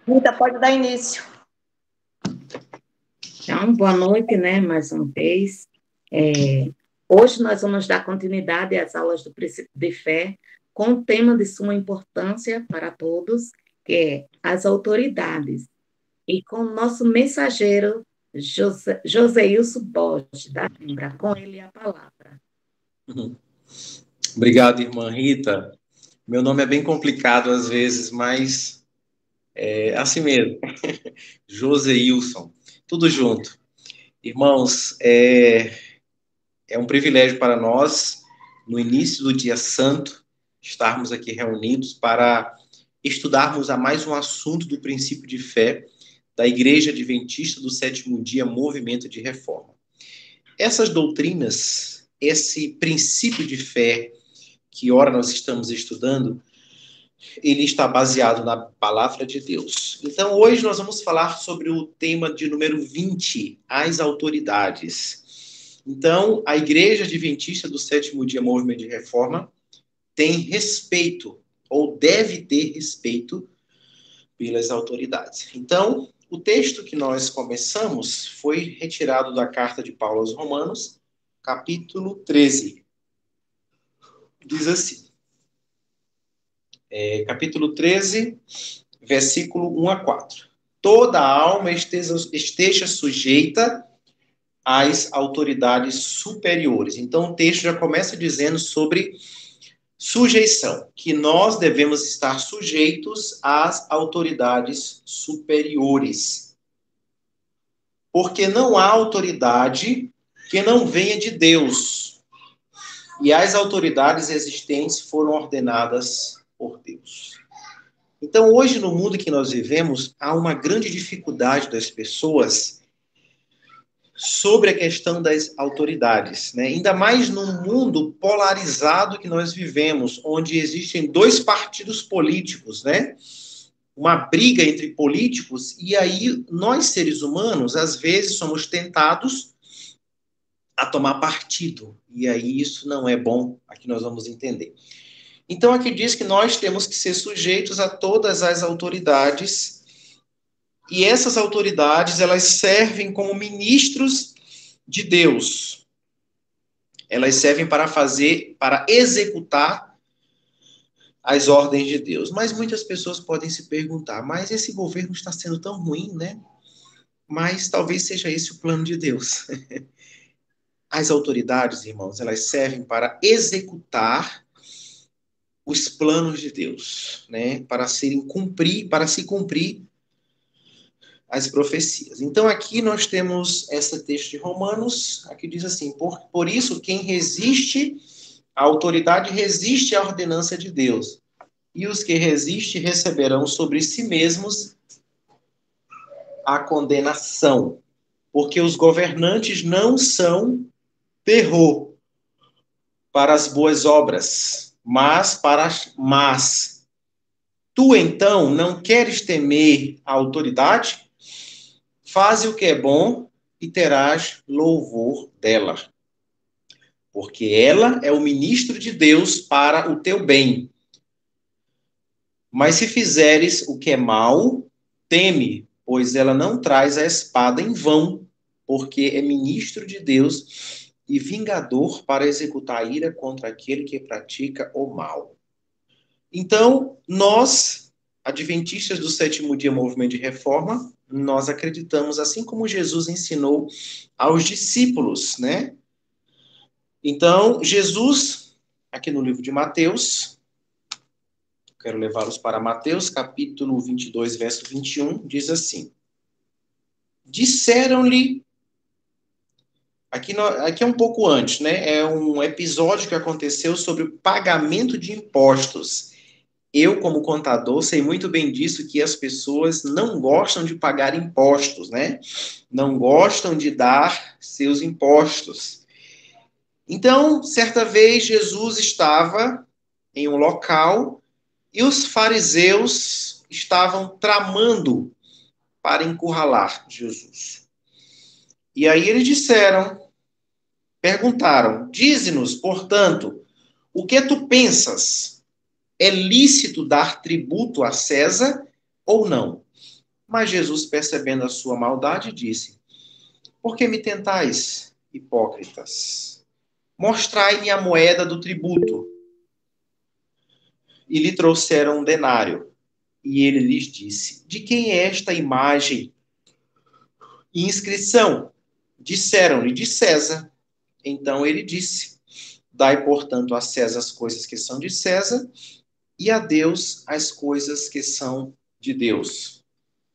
Rita, pode dar início. Então, boa noite, né, mais uma vez. Hoje nós vamos dar continuidade às aulas do princípio de fé, com um tema de suma importância para todos, que é as autoridades. E com o nosso mensageiro, Joseilson Borges, da Lembra, com ele a palavra. Obrigado, irmã Rita. Meu nome é bem complicado às vezes, mas é assim mesmo. Joseilson, tudo junto. Irmãos, é um privilégio para nós, no início do dia santo, estarmos aqui reunidos para estudarmos a mais um assunto do princípio de fé da Igreja Adventista do Sétimo Dia, Movimento de Reforma. Essas doutrinas, esse princípio de fé que ora nós estamos estudando, ele está baseado na palavra de Deus. Então, hoje nós vamos falar sobre o tema de número 20, as autoridades. Então, a Igreja Adventista do Sétimo Dia Movimento de Reforma tem respeito, ou deve ter respeito, pelas autoridades. Então, o texto que nós começamos foi retirado da carta de Paulo aos Romanos, capítulo 13. Diz assim, capítulo 13, versículo 1 a 4. Toda a alma esteja sujeita às autoridades superiores. Então, o texto já começa dizendo sobre sujeição, que nós devemos estar sujeitos às autoridades superiores. Porque não há autoridade que não venha de Deus. E as autoridades existentes foram ordenadas por Deus. Então, hoje, no mundo que nós vivemos, há uma grande dificuldade das pessoas sobre a questão das autoridades, né? Ainda mais num mundo polarizado que nós vivemos, onde existem dois partidos políticos, né? Uma briga entre políticos, e aí nós, seres humanos, às vezes somos tentados a tomar partido, e aí isso não é bom, aqui nós vamos entender. Então, aqui diz que nós temos que ser sujeitos a todas as autoridades, e essas autoridades, elas servem como ministros de Deus. Elas servem para executar as ordens de Deus. Mas muitas pessoas podem se perguntar, mas esse governo está sendo tão ruim, né? Mas talvez seja esse o plano de Deus. As autoridades, irmãos, elas servem para executar os planos de Deus, né? Para se cumprir as profecias. Então, aqui nós temos esse texto de Romanos, aqui diz assim, por isso, quem resiste à autoridade resiste à ordenança de Deus, e os que resistem receberão sobre si mesmos a condenação, porque os governantes não são terror para as boas obras, mas para as más. Tu, então, não queres temer a autoridade? Faze o que é bom e terás louvor dela. Porque ela é o ministro de Deus para o teu bem. Mas se fizeres o que é mal, teme, pois ela não traz a espada em vão, porque é ministro de Deus e vingador para executar a ira contra aquele que pratica o mal. Então, nós, adventistas do Sétimo Dia Movimento de Reforma, nós acreditamos, assim como Jesus ensinou aos discípulos, né? Então, Jesus, aqui no livro de Mateus, quero levá-los para Mateus, capítulo 22, verso 21, diz assim, disseram-lhe, aqui é um pouco antes, né? É um episódio que aconteceu sobre o pagamento de impostos. Eu, como contador, sei muito bem disso, que as pessoas não gostam de pagar impostos, né? Não gostam de dar seus impostos. Então, certa vez, Jesus estava em um local e os fariseus estavam tramando para encurralar Jesus. E aí eles perguntaram, dize-nos, portanto, o que tu pensas? É lícito dar tributo a César ou não? Mas Jesus, percebendo a sua maldade, disse: Por que me tentais, hipócritas? Mostrai-me a moeda do tributo. E lhe trouxeram um denário. E ele lhes disse: De quem é esta imagem e inscrição? Disseram-lhe: De César. Então ele disse: Dai, portanto, a César as coisas que são de César, e a Deus as coisas que são de Deus.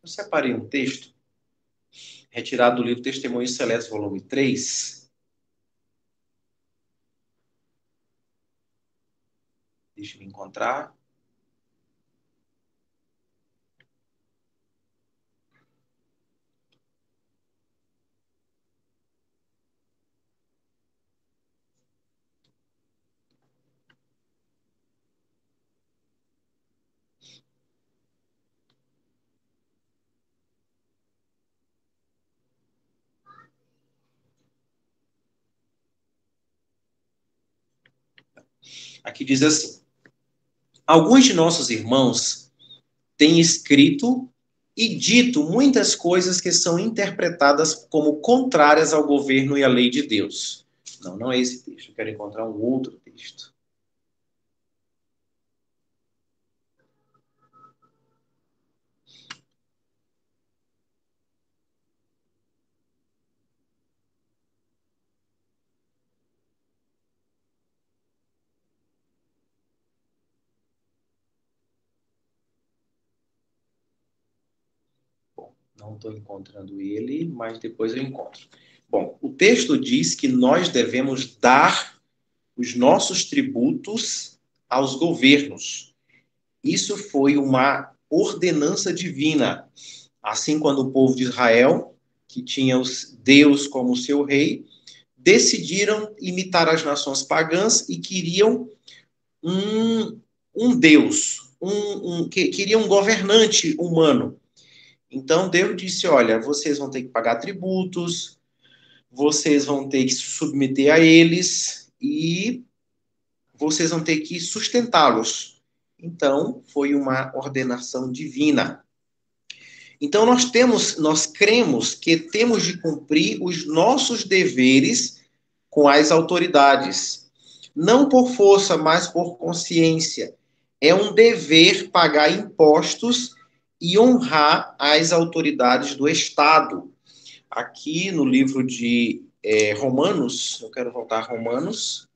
Eu separei um texto, retirado do livro Testemunhos Seletos, volume 3. Deixa eu me encontrar. Aqui diz assim: Alguns de nossos irmãos têm escrito e dito muitas coisas que são interpretadas como contrárias ao governo e à lei de Deus. Não, não é esse texto. Eu quero encontrar um outro texto. Bom, não estou encontrando ele, mas depois eu encontro. Bom, o texto diz que nós devemos dar os nossos tributos aos governos. Isso foi uma ordenança divina. Assim, quando o povo de Israel, que tinha Deus como seu rei, decidiram imitar as nações pagãs e queriam um Deus, queriam um governante humano. Então, Deus disse, olha, vocês vão ter que pagar tributos, vocês vão ter que se submeter a eles e vocês vão ter que sustentá-los. Então, foi uma ordenação divina. Então, nós cremos que temos de cumprir os nossos deveres com as autoridades. Não por força, mas por consciência. É um dever pagar impostos e honrar as autoridades do Estado. Aqui no livro de Romanos, eu quero voltar a Romanos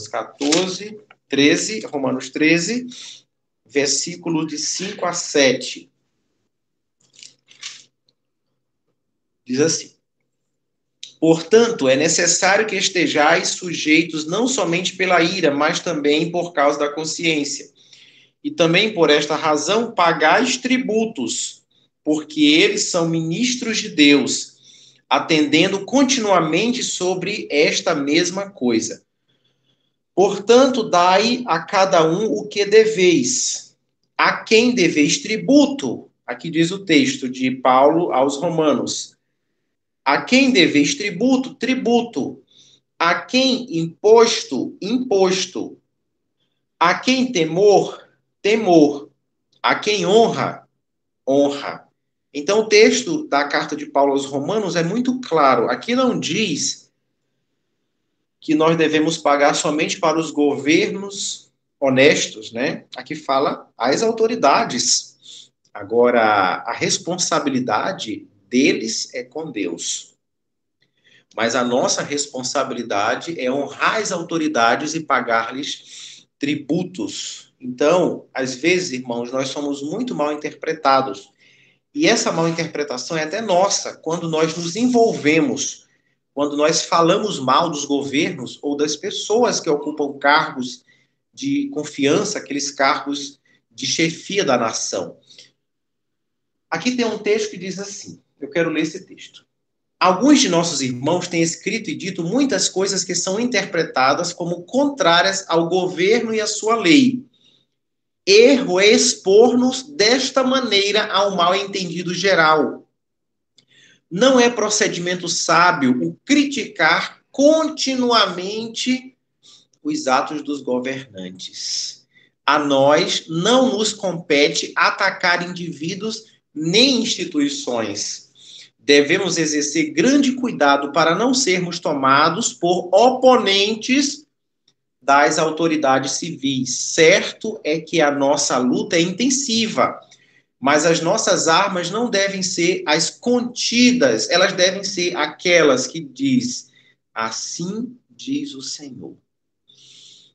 14, 13, Romanos 13, versículo de 5 a 7. Diz assim: Portanto, é necessário que estejais sujeitos não somente pela ira, mas também por causa da consciência. E também por esta razão pagais tributos, porque eles são ministros de Deus, atendendo continuamente sobre esta mesma coisa. Portanto, dai a cada um o que deveis. A quem deveis tributo? Aqui diz o texto de Paulo aos Romanos. A quem deveis tributo? Tributo. A quem imposto? Imposto. A quem temor? Temor. A quem honra? Honra. Então, o texto da carta de Paulo aos Romanos é muito claro. Aqui não diz que nós devemos pagar somente para os governos honestos, né? Aqui fala as autoridades. Agora, a responsabilidade deles é com Deus. Mas a nossa responsabilidade é honrar as autoridades e pagar-lhes tributos. Então, às vezes, irmãos, nós somos muito mal interpretados. E essa mal interpretação é até nossa, quando nós nos envolvemos, quando nós falamos mal dos governos ou das pessoas que ocupam cargos de confiança, aqueles cargos de chefia da nação. Aqui tem um texto que diz assim, eu quero ler esse texto. Alguns de nossos irmãos têm escrito e dito muitas coisas que são interpretadas como contrárias ao governo e à sua lei. Erro é expor-nos desta maneira ao mal-entendido geral. Não é procedimento sábio o criticar continuamente os atos dos governantes. a nós não nos compete atacar indivíduos nem instituições. Devemos exercer grande cuidado para não sermos tomados por oponentes das autoridades civis. Certo é que a nossa luta é intensiva, mas as nossas armas não devem ser as contidas, elas devem ser aquelas que diz, assim diz o Senhor.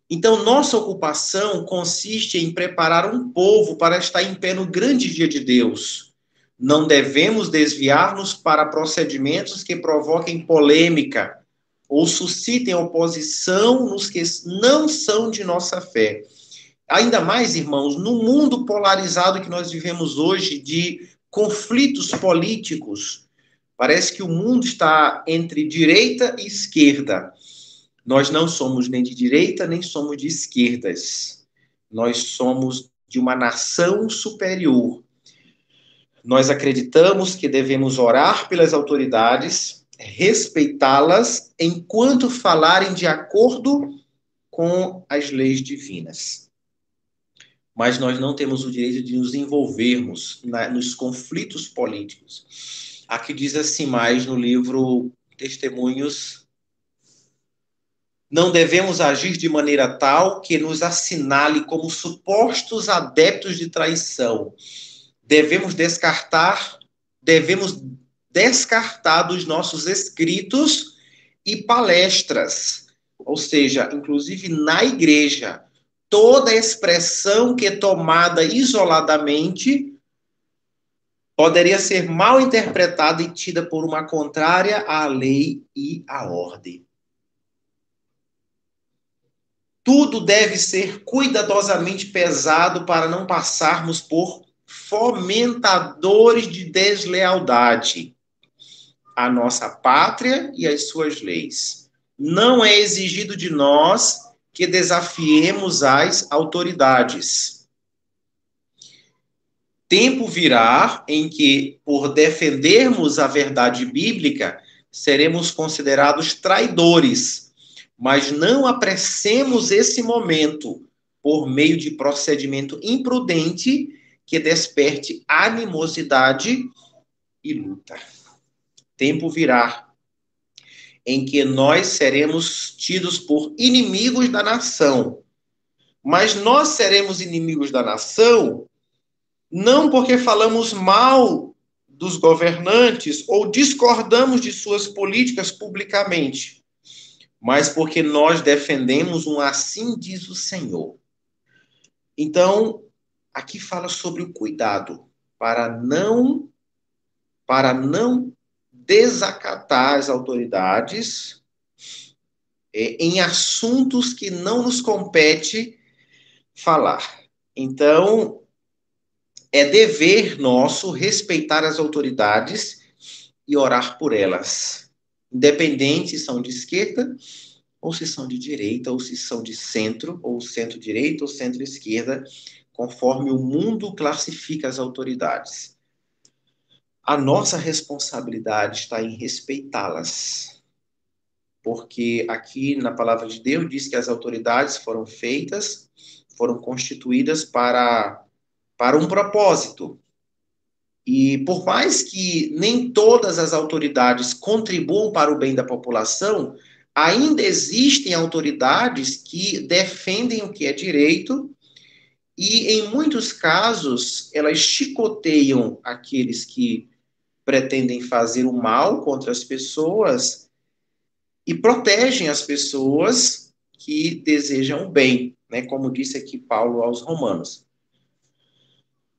Então, nossa ocupação consiste em preparar um povo para estar em pé no grande dia de Deus. Não devemos desviar-nos para procedimentos que provoquem polêmica ou suscitem oposição nos que não são de nossa fé. Ainda mais, irmãos, no mundo polarizado que nós vivemos hoje, de conflitos políticos, parece que o mundo está entre direita e esquerda. Nós não somos nem de direita, nem somos de esquerdas. Nós somos de uma nação superior. Nós acreditamos que devemos orar pelas autoridades, respeitá-las, enquanto falarem de acordo com as leis divinas. Mas nós não temos o direito de nos envolvermos nos conflitos políticos. Aqui diz assim mais no livro Testemunhos: não devemos agir de maneira tal que nos assinale como supostos adeptos de traição. Devemos descartar dos nossos escritos e palestras, ou seja, inclusive na igreja, toda expressão que é tomada isoladamente poderia ser mal interpretada e tida por uma contrária à lei e à ordem. Tudo deve ser cuidadosamente pesado para não passarmos por fomentadores de deslealdade à nossa pátria e às suas leis. Não é exigido de nós que desafiemos as autoridades. Tempo virá em que, por defendermos a verdade bíblica, seremos considerados traidores, mas não apressemos esse momento por meio de procedimento imprudente que desperte animosidade e luta. Tempo virá em que nós seremos tidos por inimigos da nação, mas nós seremos inimigos da nação não porque falamos mal dos governantes ou discordamos de suas políticas publicamente, mas porque nós defendemos um assim diz o Senhor. Então, aqui fala sobre o cuidado para não desacatar as autoridades em assuntos que não nos compete falar. Então, é dever nosso respeitar as autoridades e orar por elas, independente se são de esquerda ou se são de direita, ou se são de centro, ou centro-direita, ou centro-esquerda, conforme o mundo classifica as autoridades. A nossa responsabilidade está em respeitá-las, porque aqui na palavra de Deus diz que as autoridades foram constituídas para um propósito. E por mais que nem todas as autoridades contribuam para o bem da população, ainda existem autoridades que defendem o que é direito e, em muitos casos, elas chicoteiam aqueles que pretendem fazer o mal contra as pessoas e protegem as pessoas que desejam o bem, né? Como disse aqui Paulo aos Romanos.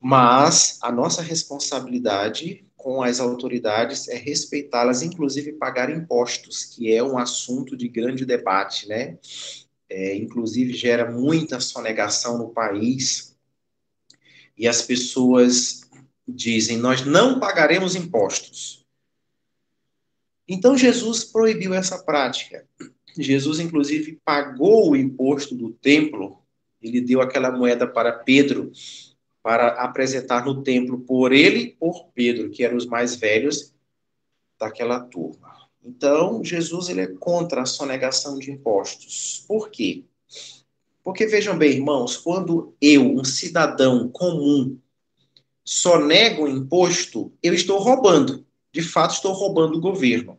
Mas a nossa responsabilidade com as autoridades é respeitá-las, inclusive pagar impostos, que é um assunto de grande debate, né? Inclusive gera muita sonegação no país e as pessoas dizem, nós não pagaremos impostos. Então Jesus proibiu essa prática. Jesus, inclusive, pagou o imposto do templo, ele deu aquela moeda para Pedro, para apresentar no templo por ele e por Pedro, que eram os mais velhos daquela turma. Então, Jesus ele é contra a sonegação de impostos. Por quê? Porque vejam bem, irmãos, quando eu, um cidadão comum, só nego o imposto, eu estou roubando. De fato, estou roubando o governo.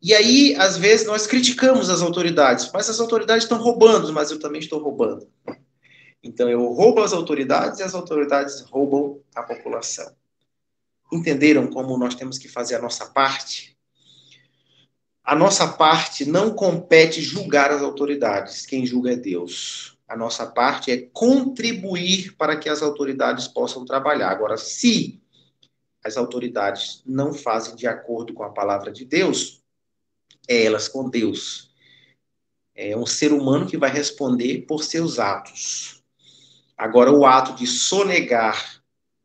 E aí, às vezes, nós criticamos as autoridades, mas as autoridades estão roubando, mas eu também estou roubando. Então, eu roubo as autoridades e as autoridades roubam a população. Entenderam como nós temos que fazer a nossa parte? A nossa parte não compete julgar as autoridades, quem julga é Deus. A nossa parte é contribuir para que as autoridades possam trabalhar. Agora, se as autoridades não fazem de acordo com a palavra de Deus, é elas com Deus. É um ser humano que vai responder por seus atos. Agora, o ato de sonegar,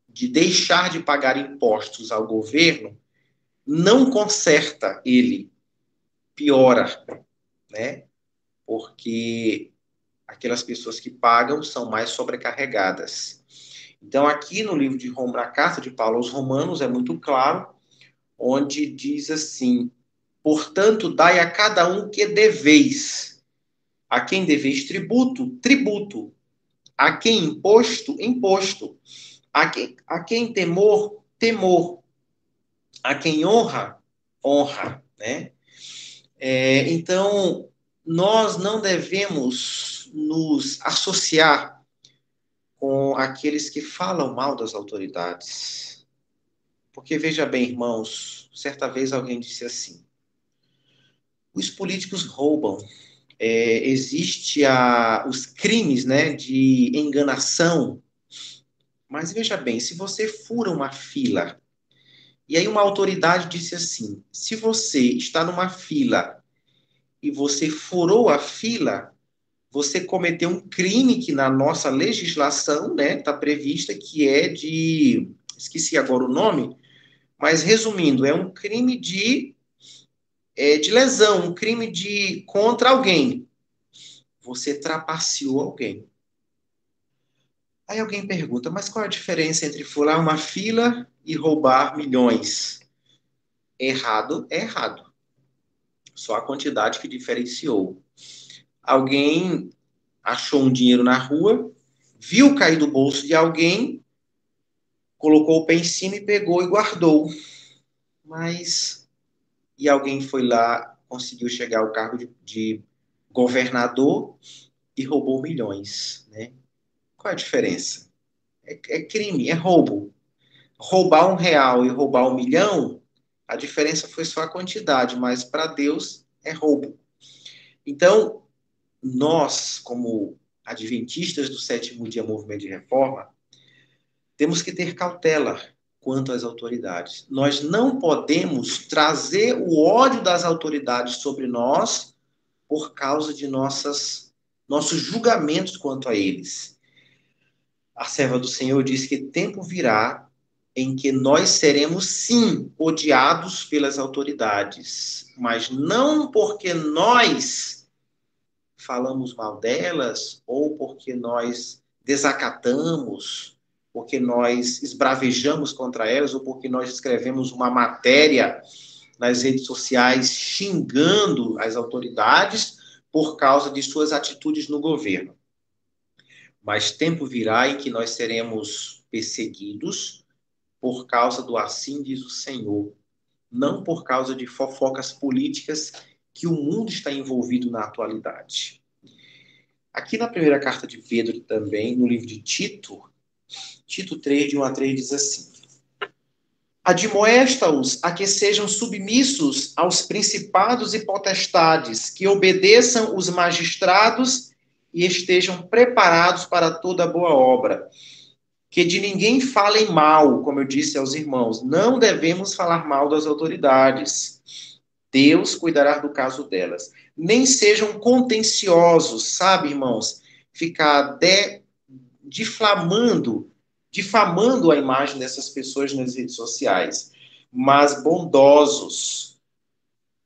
de deixar de pagar impostos ao governo, não conserta ele, piora, né? Porque aquelas pessoas que pagam são mais sobrecarregadas. Então, aqui no livro de Romanos, na carta de Paulo aos Romanos, é muito claro, onde diz assim: portanto, dai a cada um que deveis. A quem deveis tributo, tributo. A quem imposto, imposto. A quem temor, temor. A quem honra, honra, né? Então, nós não devemos nos associar com aqueles que falam mal das autoridades. Porque, veja bem, irmãos, certa vez alguém disse assim: os políticos roubam. Existe os crimes, né, de enganação. Mas veja bem, se você fura uma fila, e aí uma autoridade disse assim: se você está numa fila e você furou a fila, você cometeu um crime que na nossa legislação, né, está prevista, que é de, esqueci agora o nome, mas resumindo, é um crime de lesão, um crime de contra alguém. Você trapaceou alguém. Aí alguém pergunta, mas qual a diferença entre furar uma fila e roubar milhões? Errado é errado. Só a quantidade que diferenciou. Alguém achou um dinheiro na rua, viu cair do bolso de alguém, colocou o pé em cima e pegou e guardou. E alguém foi lá, conseguiu chegar ao cargo de governador e roubou milhões, né? Qual a diferença? É crime, é roubo. Roubar R$ 1 e roubar 1 milhão, a diferença foi só a quantidade, mas para Deus é roubo. Então, nós, como adventistas do sétimo dia movimento de reforma, temos que ter cautela quanto às autoridades. Nós não podemos trazer o ódio das autoridades sobre nós por causa de nossos julgamentos quanto a eles. A serva do Senhor diz que tempo virá em que nós seremos, sim, odiados pelas autoridades, mas não porque nós falamos mal delas ou porque nós desacatamos, porque nós esbravejamos contra elas ou porque nós escrevemos uma matéria nas redes sociais xingando as autoridades por causa de suas atitudes no governo. Mas tempo virá em que nós seremos perseguidos por causa do assim diz o Senhor, não por causa de fofocas políticas que o mundo está envolvido na atualidade. Aqui na primeira carta de Pedro também, no livro de Tito, Tito 3, de 1 a 3, diz assim: admoesta-os a que sejam submissos aos principados e potestades, que obedeçam os magistrados e estejam preparados para toda boa obra. Que de ninguém falem mal, como eu disse aos irmãos. Não devemos falar mal das autoridades. Deus cuidará do caso delas. Nem sejam contenciosos, sabe, irmãos? Ficar difamando a imagem dessas pessoas nas redes sociais. Mas bondosos,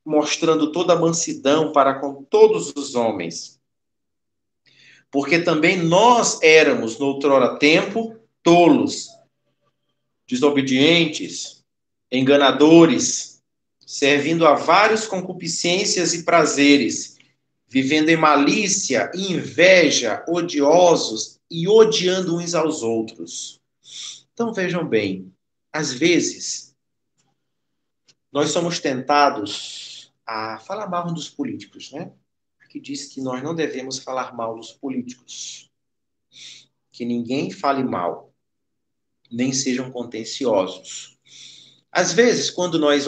mostrando toda a mansidão para com todos os homens. Porque também nós éramos, noutrora tempo, tolos, desobedientes, enganadores, servindo a várias concupiscências e prazeres, vivendo em malícia, inveja, odiosos e odiando uns aos outros. Então vejam bem, às vezes nós somos tentados a falar mal dos políticos, né? Que diz que nós não devemos falar mal dos políticos. Que ninguém fale mal, nem sejam contenciosos. Às vezes, quando nós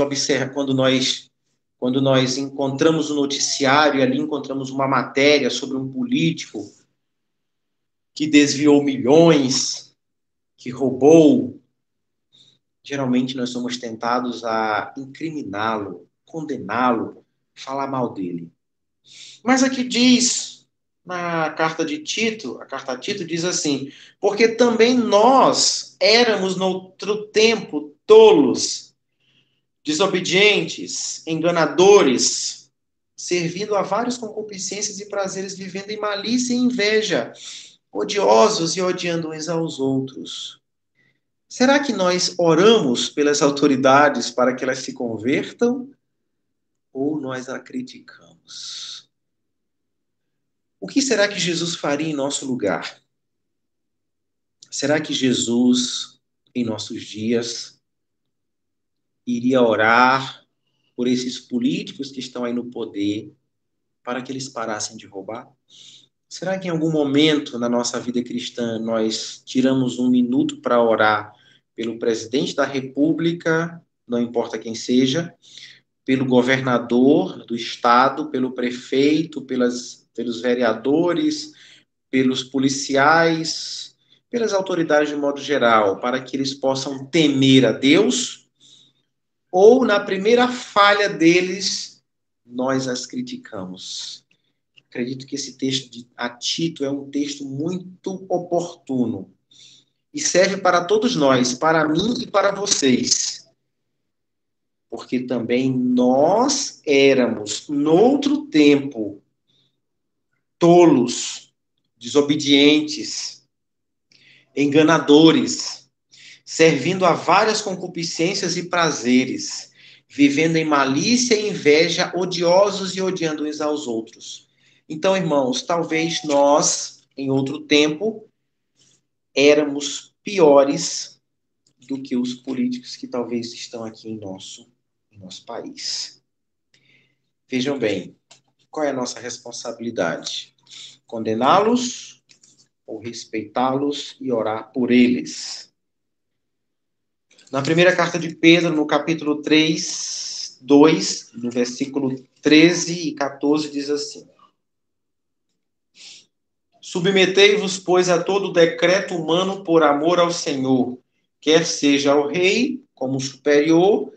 encontramos um noticiário e ali encontramos uma matéria sobre um político que desviou milhões, que roubou, geralmente nós somos tentados a incriminá-lo, condená-lo, falar mal dele. Mas aqui diz, na carta de Tito, a carta a Tito diz assim: porque também nós éramos no outro tempo tolos, desobedientes, enganadores, servindo a várias concupiscências e prazeres, vivendo em malícia e inveja, odiosos e odiando uns aos outros. Será que nós oramos pelas autoridades para que elas se convertam? Ou nós a criticamos? O que será que Jesus faria em nosso lugar? Será que Jesus, em nossos dias, iria orar por esses políticos que estão aí no poder para que eles parassem de roubar? Será que em algum momento na nossa vida cristã nós tiramos um minuto para orar pelo presidente da República, não importa quem seja, pelo governador do estado, pelo prefeito, pelos vereadores, pelos policiais, pelas autoridades de modo geral, para que eles possam temer a Deus? Ou na primeira falha deles, nós as criticamos? Acredito que esse texto de Tito é um texto muito oportuno e serve para todos nós, para mim e para vocês. Porque também nós éramos, noutro tempo, tolos, desobedientes, enganadores, servindo a várias concupiscências e prazeres, vivendo em malícia e inveja, odiosos e odiando uns aos outros. Então, irmãos, talvez nós, em outro tempo, éramos piores do que os políticos que talvez estão aqui em nosso país. Vejam bem, qual é a nossa responsabilidade? Condená-los ou respeitá-los e orar por eles? Na primeira carta de Pedro, no capítulo 3, 2, no versículo 13 e 14, diz assim: submetei-vos, pois, a todo decreto humano por amor ao Senhor, quer seja ao rei como superior,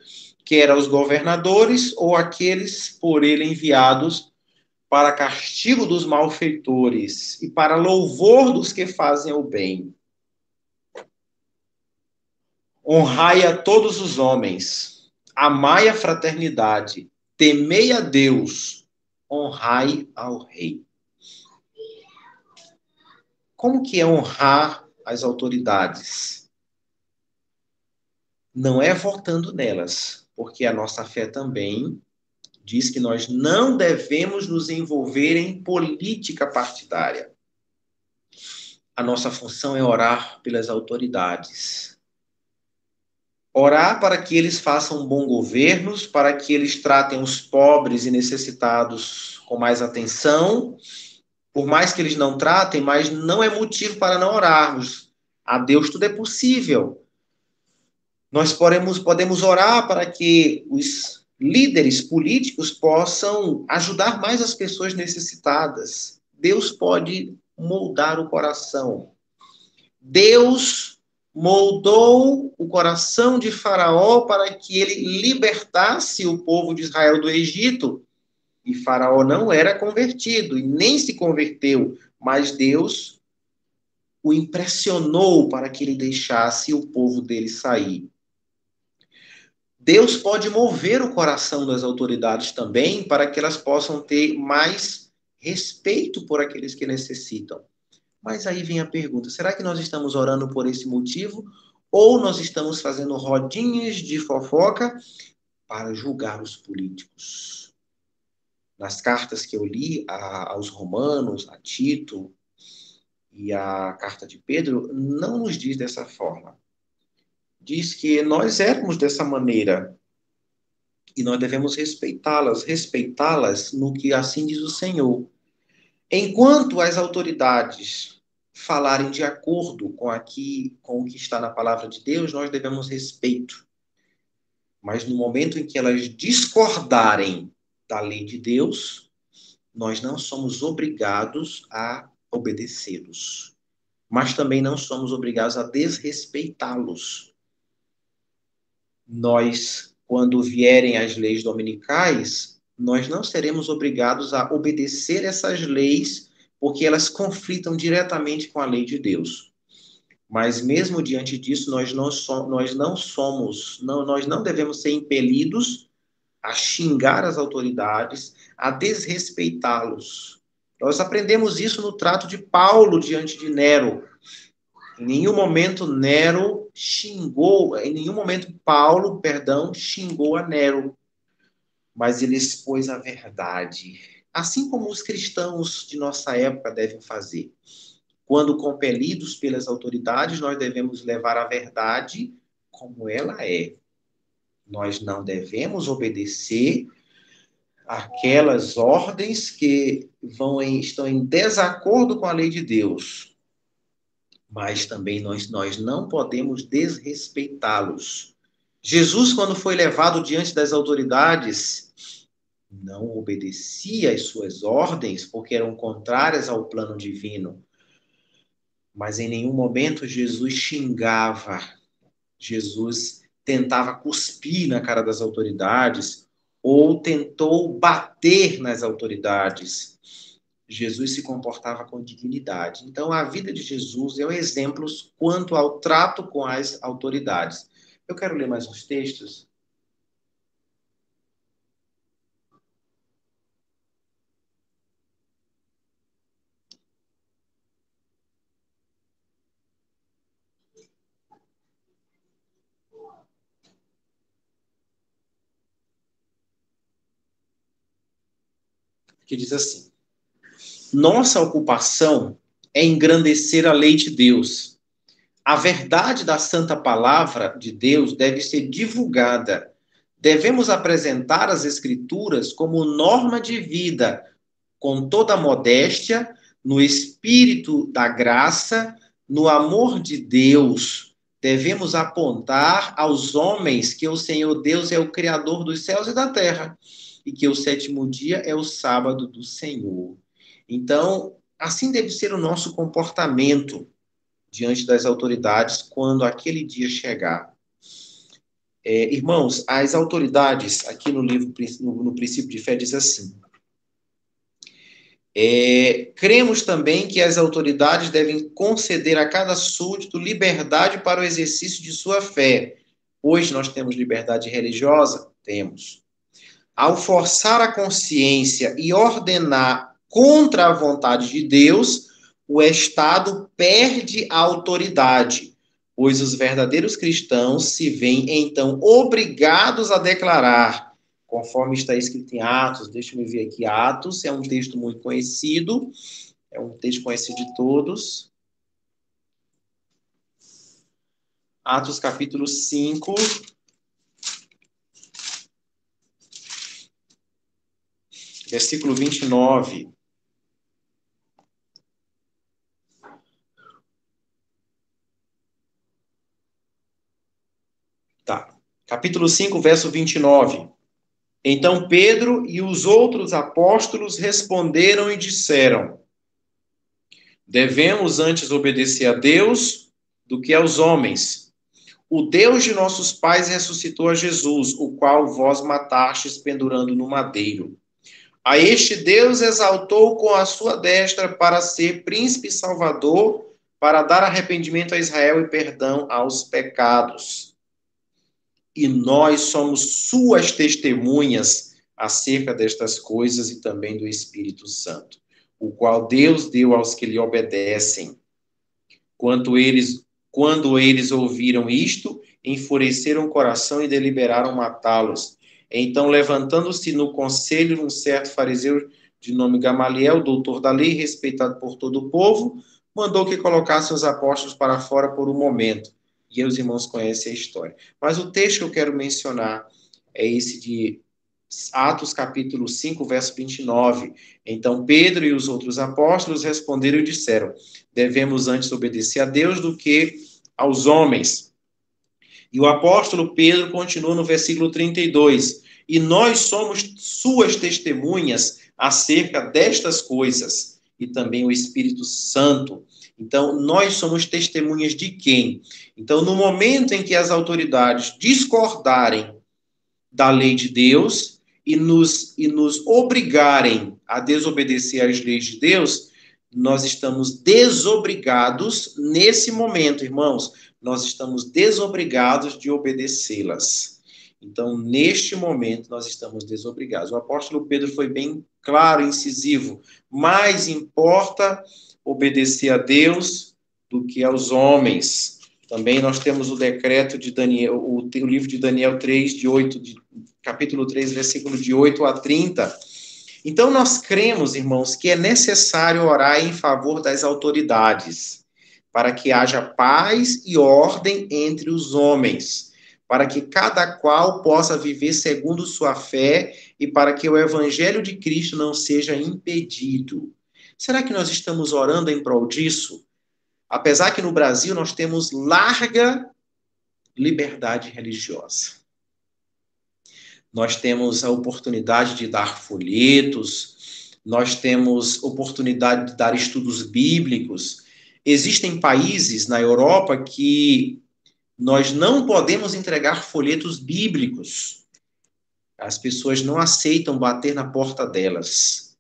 quer aos governadores ou aqueles por ele enviados para castigo dos malfeitores e para louvor dos que fazem o bem. Honrai a todos os homens, amai a fraternidade, temei a Deus, honrai ao rei. Como que é honrar as autoridades? Não é votando nelas, porque a nossa fé também diz que nós não devemos nos envolver em política partidária. A nossa função é orar pelas autoridades. Orar para que eles façam bom governo, para que eles tratem os pobres e necessitados com mais atenção. Por mais que eles não tratem, mas não é motivo para não orarmos. A Deus tudo é possível. Nós podemos orar para que os líderes políticos possam ajudar mais as pessoas necessitadas. Deus pode moldar o coração. Deus moldou o coração de Faraó para que ele libertasse o povo de Israel do Egito. E Faraó não era convertido e nem se converteu, mas Deus o impressionou para que ele deixasse o povo dele sair. Deus pode mover o coração das autoridades também para que elas possam ter mais respeito por aqueles que necessitam. Mas aí vem a pergunta, será que nós estamos orando por esse motivo ou nós estamos fazendo rodinhas de fofoca para julgar os políticos? nas cartas que eu li aos Romanos, a Tito e a carta de Pedro, não nos diz dessa forma. Diz que nós éramos dessa maneira e nós devemos respeitá-las no que assim diz o Senhor. Enquanto as autoridades falarem de acordo com o que está na palavra de Deus, nós devemos respeito. Mas no momento em que elas discordarem da lei de Deus, nós não somos obrigados a obedecê-los. Mas também não somos obrigados a desrespeitá-los. Nós, quando vierem as leis dominicais, nós não seremos obrigados a obedecer essas leis, porque elas conflitam diretamente com a lei de Deus. Mas mesmo diante disso, nós não devemos ser impelidos a xingar as autoridades, a desrespeitá-los. Nós aprendemos isso no trato de Paulo diante de Nero. Em nenhum momento Paulo xingou a Nero, mas ele expôs a verdade, assim como os cristãos de nossa época devem fazer. Quando compelidos pelas autoridades, nós devemos levar a verdade como ela é. Nós não devemos obedecer aquelas ordens que estão em desacordo com a lei de Deus. Mas também nós não podemos desrespeitá-los. Jesus, quando foi levado diante das autoridades, não obedecia às suas ordens, porque eram contrárias ao plano divino. Mas em nenhum momento Jesus xingava, Jesus tentava cuspir na cara das autoridades, ou tentou bater nas autoridades. Jesus se comportava com dignidade. Então, a vida de Jesus é um exemplo quanto ao trato com as autoridades. Eu quero ler mais uns textos. Que diz assim: nossa ocupação é engrandecer a lei de Deus. A verdade da santa palavra de Deus deve ser divulgada. Devemos apresentar as Escrituras como norma de vida, com toda a modéstia, no espírito da graça, no amor de Deus. Devemos apontar aos homens que o Senhor Deus é o Criador dos céus e da terra, e que o sétimo dia é o sábado do Senhor. Então, assim deve ser o nosso comportamento diante das autoridades quando aquele dia chegar. Irmãos, as autoridades, aqui no livro, no Princípio de Fé, diz assim: cremos também que as autoridades devem conceder a cada súdito liberdade para o exercício de sua fé. Hoje nós temos liberdade religiosa? Temos. Ao forçar a consciência e ordenar contra a vontade de Deus, o Estado perde a autoridade, pois os verdadeiros cristãos se veem, então, obrigados a declarar, conforme está escrito em Atos. Deixa eu ver aqui, Atos é um texto muito conhecido, é um texto conhecido de todos. Atos capítulo 5, versículo 29. Tá. Capítulo 5, verso 29. Então Pedro e os outros apóstolos responderam e disseram: devemos antes obedecer a Deus do que aos homens. O Deus de nossos pais ressuscitou a Jesus, o qual vós matastes pendurando no madeiro. A este Deus exaltou com a sua destra para ser príncipe e salvador, para dar arrependimento a Israel e perdão aos pecados. E nós somos suas testemunhas acerca destas coisas e também do Espírito Santo, o qual Deus deu aos que lhe obedecem. Quando eles ouviram isto, enfureceram o coração e deliberaram matá-los. Então, levantando-se no conselho um certo fariseu de nome Gamaliel, doutor da lei, respeitado por todo o povo, mandou que colocassem os apóstolos para fora por um momento. E os irmãos conhecem a história. Mas o texto que eu quero mencionar é esse de Atos capítulo 5, verso 29. Então Pedro e os outros apóstolos responderam e disseram: devemos antes obedecer a Deus do que aos homens. E o apóstolo Pedro continua no versículo 32. E nós somos suas testemunhas acerca destas coisas, e também o Espírito Santo. Então, nós somos testemunhas de quem? Então, no momento em que as autoridades discordarem da lei de Deus e nos obrigarem a desobedecer às leis de Deus, nós estamos desobrigados nesse momento, irmãos. Nós estamos desobrigados de obedecê-las. Então, neste momento, nós estamos desobrigados. O apóstolo Pedro foi bem claro e incisivo. Mais importa obedecer a Deus do que aos homens. Também nós temos o decreto de Daniel, o livro de Daniel 3, capítulo 3, versículo de 8 a 30. Então, nós cremos, irmãos, que é necessário orar em favor das autoridades, para que haja paz e ordem entre os homens, para que cada qual possa viver segundo sua fé e para que o evangelho de Cristo não seja impedido. Será que nós estamos orando em prol disso? Apesar que no Brasil nós temos larga liberdade religiosa. Nós temos a oportunidade de dar folhetos, nós temos oportunidade de dar estudos bíblicos. Existem países na Europa que nós não podemos entregar folhetos bíblicos. As pessoas não aceitam bater na porta delas.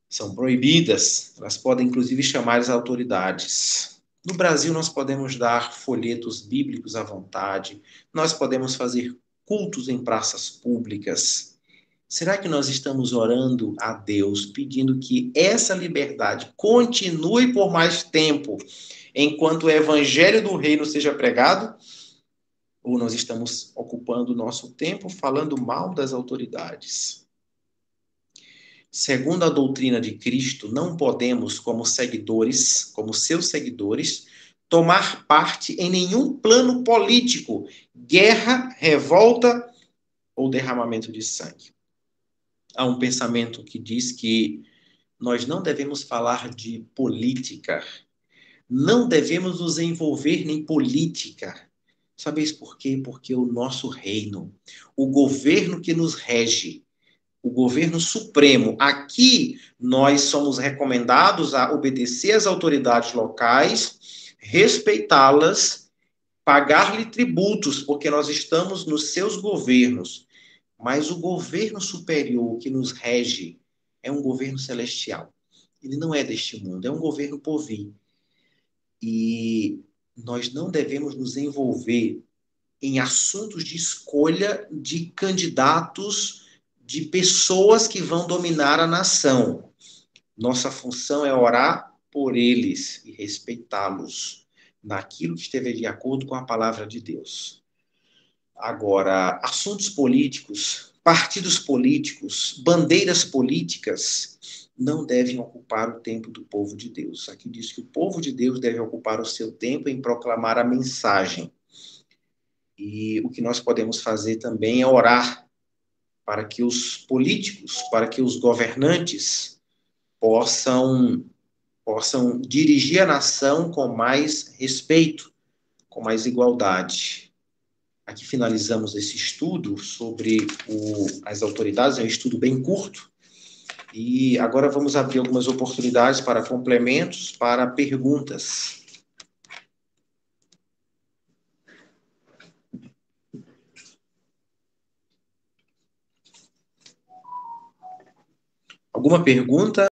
São proibidas. Elas podem, inclusive, chamar as autoridades. No Brasil, nós podemos dar folhetos bíblicos à vontade. Nós podemos fazer cultos em praças públicas. Será que nós estamos orando a Deus, pedindo que essa liberdade continue por mais tempo, enquanto o evangelho do reino seja pregado? Ou nós estamos ocupando o nosso tempo falando mal das autoridades? Segundo a doutrina de Cristo, não podemos, como seguidores, como seus seguidores, tomar parte em nenhum plano político, guerra, revolta ou derramamento de sangue. Há um pensamento que diz que nós não devemos falar de política, não devemos nos envolver em política. Sabeis por quê? Porque o nosso reino, o governo que nos rege, o governo supremo, aqui nós somos recomendados a obedecer às autoridades locais, respeitá-las, pagar-lhe tributos, porque nós estamos nos seus governos. Mas o governo superior que nos rege é um governo celestial. Ele não é deste mundo, é um governo por vir. E nós não devemos nos envolver em assuntos de escolha de candidatos, de pessoas que vão dominar a nação. Nossa função é orar por eles e respeitá-los naquilo que estiver de acordo com a palavra de Deus. Agora, assuntos políticos, partidos políticos, bandeiras políticas não devem ocupar o tempo do povo de Deus. Aqui diz que o povo de Deus deve ocupar o seu tempo em proclamar a mensagem. E o que nós podemos fazer também é orar para que os políticos, para que os governantes possam dirigir a nação com mais respeito, com mais igualdade. Aqui finalizamos esse estudo sobre as autoridades, é um estudo bem curto, e agora vamos abrir algumas oportunidades para complementos, para perguntas. Alguma pergunta?